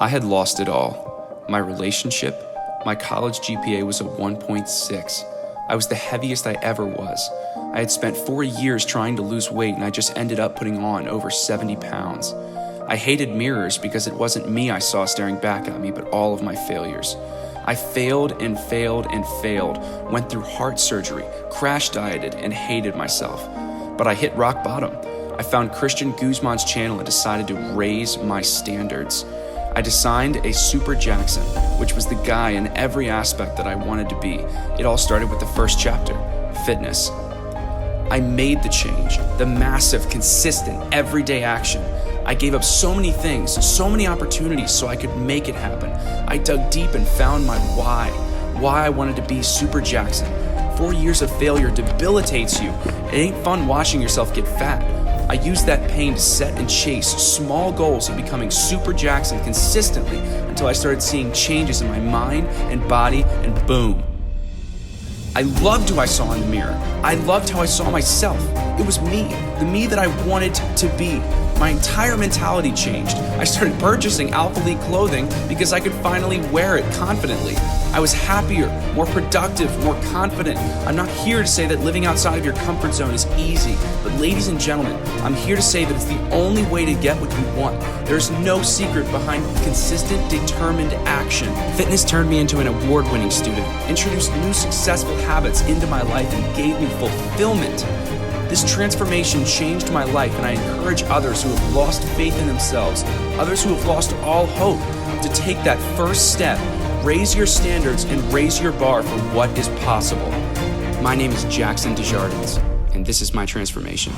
I had lost it all. My relationship, my college GPA was a 1.6. I was the heaviest I ever was. I had spent 4 years trying to lose weight and I just ended up putting on over 70 pounds. I hated mirrors because it wasn't me I saw staring back at me, but all of my failures. I failed and failed and failed, went through heart surgery, crash dieted, and hated myself. But I hit rock bottom. I found Christian Guzman's channel and decided to raise my standards. I designed a Super Jackson, which was the guy in every aspect that I wanted to be. It all started with the first chapter, fitness. I made the change, the massive, consistent, everyday action. I gave up so many things, so many opportunities so I could make it happen. I dug deep and found my why I wanted to be Super Jackson. 4 years of failure debilitates you. It ain't fun watching yourself get fat. I used that pain to set and chase small goals of becoming Super Jackson consistently until I started seeing changes in my mind and body, and boom. I loved who I saw in the mirror. I loved how I saw myself. It was me, the me that I wanted to be. My entire mentality changed. I started purchasing Alpha League clothing because I could finally wear it confidently. I was happier, more productive, more confident. I'm not here to say that living outside of your comfort zone is easy, but ladies and gentlemen, I'm here to say that it's the only way to get what you want. There's no secret behind consistent, determined action. Fitness turned me into an award-winning student, introduced new successful habits into my life, and gave me fulfillment. This transformation changed my life, and I encourage others who have lost faith in themselves, others who have lost all hope, to take that first step, raise your standards, and raise your bar for what is possible. My name is Jackson Desjardins, and this is my transformation.